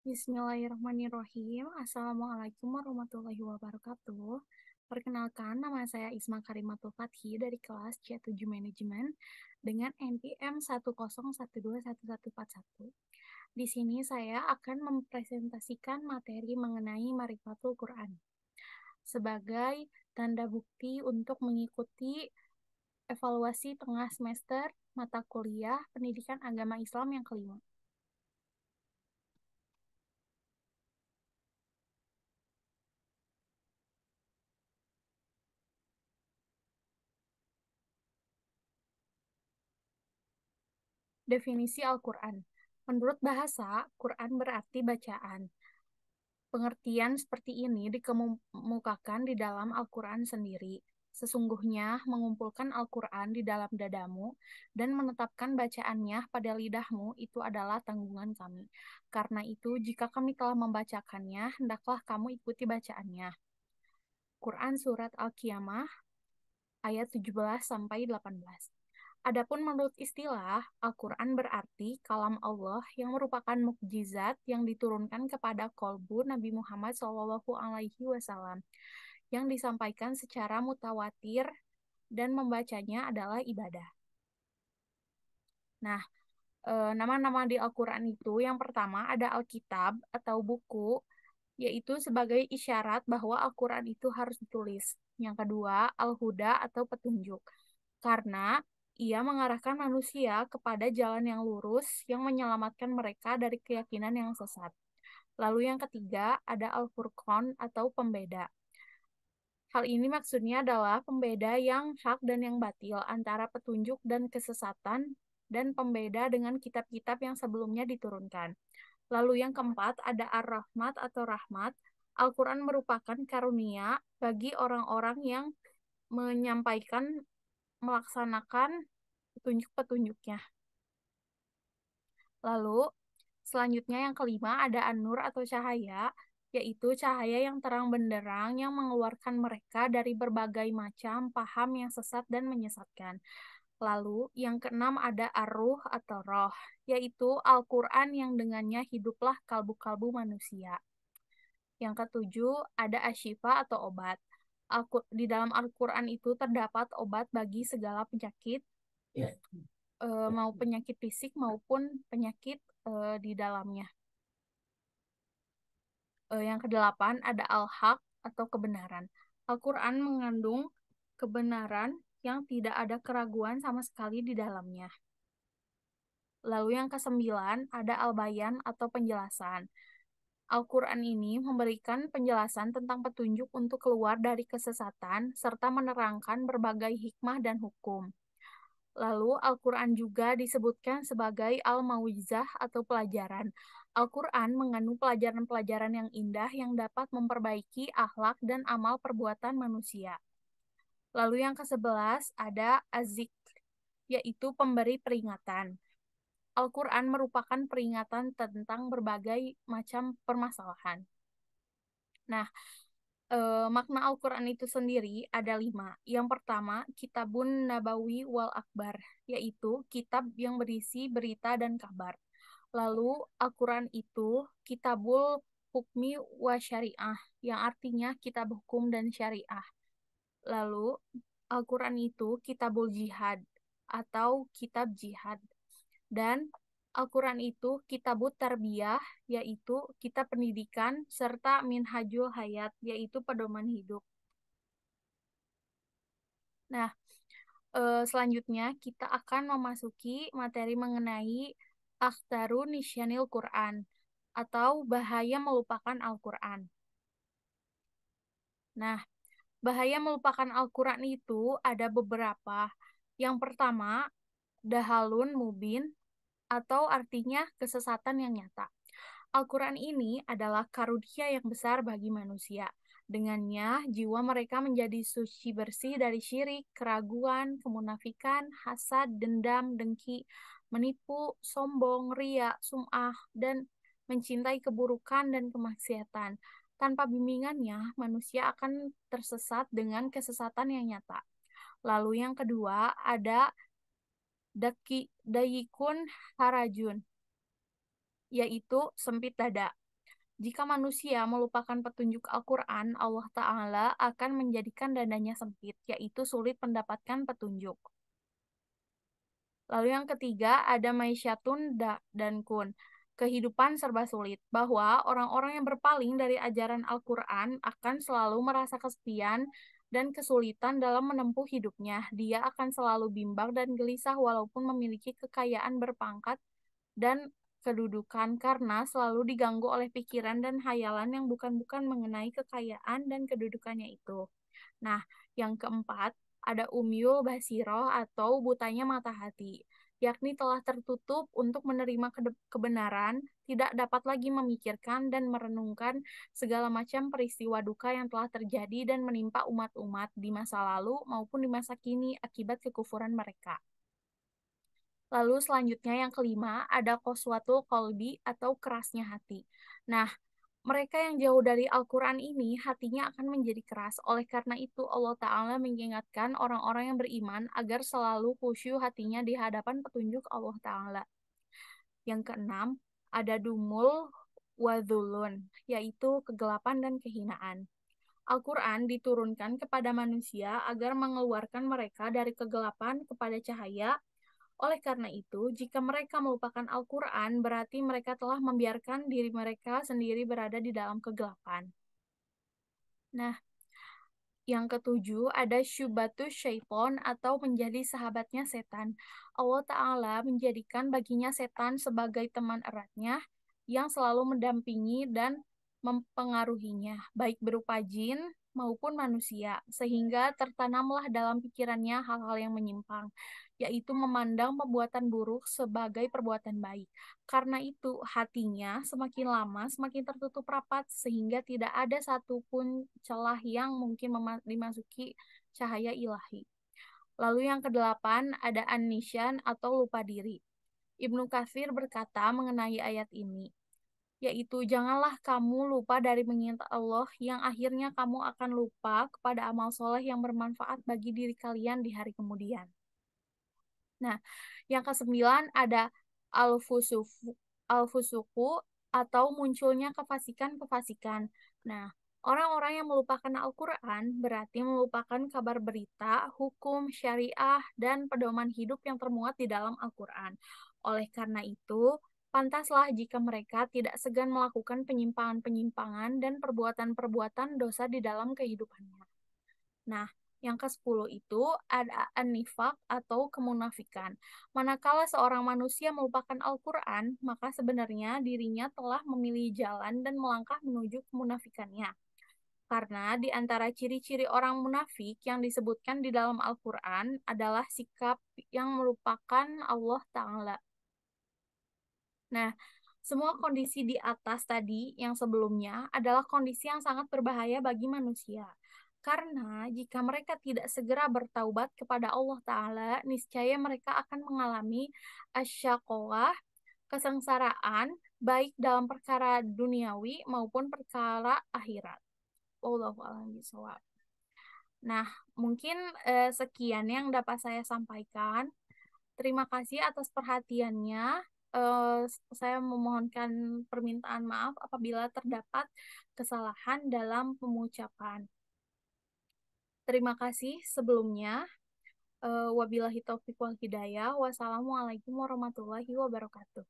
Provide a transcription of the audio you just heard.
Bismillahirrahmanirrahim. Assalamualaikum warahmatullahi wabarakatuh. Perkenalkan, nama saya Isma Karimatul Fathi dari kelas C7 Manajemen dengan NPM 101211141. Di sini saya akan mempresentasikan materi mengenai Marifatul Quran sebagai tanda bukti untuk mengikuti evaluasi tengah semester mata kuliah Pendidikan Agama Islam yang kelima. Definisi Al-Quran. Menurut bahasa, Quran berarti bacaan. Pengertian seperti ini dikemukakan di dalam Al-Quran sendiri. Sesungguhnya mengumpulkan Al-Quran di dalam dadamu dan menetapkan bacaannya pada lidahmu itu adalah tanggungan kami. Karena itu, jika kami telah membacakannya, hendaklah kamu ikuti bacaannya. Quran Surat Al-Qiyamah ayat 17-18. Adapun menurut istilah, Al-Quran berarti kalam Allah yang merupakan mukjizat yang diturunkan kepada kolbu Nabi Muhammad SAW yang disampaikan secara mutawatir dan membacanya adalah ibadah. Nah, nama-nama di Al-Quran itu yang pertama ada Alkitab atau buku, yaitu sebagai isyarat bahwa Al-Quran itu harus ditulis. Yang kedua, Al-Huda atau petunjuk, karena ia mengarahkan manusia kepada jalan yang lurus yang menyelamatkan mereka dari keyakinan yang sesat. Lalu yang ketiga, ada Al-Furqan atau pembeda. Hal ini maksudnya adalah pembeda yang hak dan yang batil, antara petunjuk dan kesesatan, dan pembeda dengan kitab-kitab yang sebelumnya diturunkan. Lalu yang keempat, ada Ar-Rahmat atau Rahmat. Al-Quran merupakan karunia bagi orang-orang yang menyampaikan, melaksanakan petunjuk-petunjuknya. Lalu, selanjutnya yang kelima ada An-Nur atau cahaya, yaitu cahaya yang terang benderang yang mengeluarkan mereka dari berbagai macam paham yang sesat dan menyesatkan. Lalu, yang keenam ada Ar-Ruh atau Roh, yaitu Al-Quran yang dengannya hiduplah kalbu-kalbu manusia. Yang ketujuh, ada Asyifa atau obat. Di dalam Al-Quran itu terdapat obat bagi segala penyakit, mau penyakit fisik maupun penyakit di dalamnya. Yang kedelapan, ada Al-Haq atau kebenaran. Al-Quran mengandung kebenaran yang tidak ada keraguan sama sekali di dalamnya. Lalu yang kesembilan, ada Al-Bayan atau penjelasan. Al-Quran ini memberikan penjelasan tentang petunjuk untuk keluar dari kesesatan, serta menerangkan berbagai hikmah dan hukum. Lalu, Al-Quran juga disebutkan sebagai Al-Mau'izah atau pelajaran. Al-Quran mengandung pelajaran-pelajaran yang indah yang dapat memperbaiki akhlak dan amal perbuatan manusia. Lalu yang ke-11 ada Az-Zikr, yaitu pemberi peringatan. Al-Quran merupakan peringatan tentang berbagai macam permasalahan. Nah, makna Al-Quran itu sendiri ada 5. Yang pertama, Kitabun Nabawi wal Akbar, yaitu kitab yang berisi berita dan kabar. Lalu, Al-Quran itu Kitabul Hukmi wa Syariah, yang artinya kitab hukum dan syariah. Lalu, Al-Quran itu Kitabul Jihad, atau kitab jihad. Dan Al-Quran itu Kitabut Tarbiyah, yaitu kitab pendidikan, serta Minhajul Hayat, yaitu pedoman hidup. Nah, selanjutnya kita akan memasuki materi mengenai Akhtaru Nisyanil Quran, atau bahaya melupakan Al-Quran. Nah, bahaya melupakan Al-Quran itu ada beberapa. Yang pertama, Dahalun Mubin, atau artinya kesesatan yang nyata. Al-Quran ini adalah karunia yang besar bagi manusia. Dengannya, jiwa mereka menjadi suci bersih dari syirik, keraguan, kemunafikan, hasad, dendam, dengki, menipu, sombong, ria, sum'ah, dan mencintai keburukan dan kemaksiatan. Tanpa bimbingannya, manusia akan tersesat dengan kesesatan yang nyata. Lalu yang kedua, ada Dayikun Harajun, yaitu sempit dada. Jika manusia melupakan petunjuk Al-Quran, Allah Ta'ala akan menjadikan dadanya sempit, yaitu sulit mendapatkan petunjuk. Lalu yang ketiga ada Maisyatun dan Kun. Kehidupan serba sulit, bahwa orang-orang yang berpaling dari ajaran Al-Quran akan selalu merasa kesepian dan kesulitan dalam menempuh hidupnya. Dia akan selalu bimbang dan gelisah walaupun memiliki kekayaan berpangkat dan kedudukan karena selalu diganggu oleh pikiran dan hayalan yang bukan-bukan mengenai kekayaan dan kedudukannya itu. Nah, yang keempat, ada umyul basiroh atau butanya mata hati, yakni telah tertutup untuk menerima kebenaran, tidak dapat lagi memikirkan dan merenungkan segala macam peristiwa duka yang telah terjadi dan menimpa umat-umat di masa lalu maupun di masa kini akibat kekufuran mereka. Lalu selanjutnya yang kelima, ada qaswatul qalbi atau kerasnya hati. Nah, mereka yang jauh dari Al-Quran ini, hatinya akan menjadi keras. Oleh karena itu, Allah Ta'ala mengingatkan orang-orang yang beriman agar selalu khusyuk hatinya di hadapan petunjuk Allah Ta'ala. Yang keenam, ada dumul wadhulun, yaitu kegelapan dan kehinaan. Al-Quran diturunkan kepada manusia agar mengeluarkan mereka dari kegelapan kepada cahaya. Oleh karena itu, jika mereka melupakan Al-Quran, berarti mereka telah membiarkan diri mereka sendiri berada di dalam kegelapan. Nah, yang ketujuh ada syubatus syaiton atau menjadi sahabatnya setan. Allah Ta'ala menjadikan baginya setan sebagai teman eratnya yang selalu mendampingi dan mempengaruhinya, baik berupa jin maupun manusia, sehingga tertanamlah dalam pikirannya hal-hal yang menyimpang, yaitu memandang perbuatan buruk sebagai perbuatan baik. Karena itu, hatinya semakin lama semakin tertutup rapat, sehingga tidak ada satupun celah yang mungkin dimasuki cahaya ilahi. Lalu yang kedelapan, ada an-nisyan atau lupa diri. Ibnu Katsir berkata mengenai ayat ini, yaitu janganlah kamu lupa dari mengingat Allah yang akhirnya kamu akan lupa kepada amal soleh yang bermanfaat bagi diri kalian di hari kemudian. Nah, yang kesembilan ada al-fusuku atau munculnya kefasikan-kefasikan. Nah, orang-orang yang melupakan Al-Quran berarti melupakan kabar berita, hukum, syariah, dan pedoman hidup yang termuat di dalam Al-Quran. Oleh karena itu, pantaslah jika mereka tidak segan melakukan penyimpangan-penyimpangan dan perbuatan-perbuatan dosa di dalam kehidupannya. Nah, yang ke-10 itu ada an-nifaq atau kemunafikan. Manakala seorang manusia melupakan Al-Quran, maka sebenarnya dirinya telah memilih jalan dan melangkah menuju kemunafikannya. Karena di antara ciri-ciri orang munafik yang disebutkan di dalam Al-Quran adalah sikap yang melupakan Allah Ta'ala. Nah, semua kondisi di atas tadi yang sebelumnya adalah kondisi yang sangat berbahaya bagi manusia. Karena jika mereka tidak segera bertaubat kepada Allah Ta'ala, niscaya mereka akan mengalami asyaqawah, kesengsaraan, baik dalam perkara duniawi maupun perkara akhirat. Wallahu a'lam bishawab. Nah, mungkin sekian yang dapat saya sampaikan. Terima kasih atas perhatiannya. Eh, saya memohonkan permintaan maaf apabila terdapat kesalahan dalam pengucapan. Terima kasih sebelumnya. Wabillahi taufiq wal hidayah. Wassalamualaikum warahmatullahi wabarakatuh.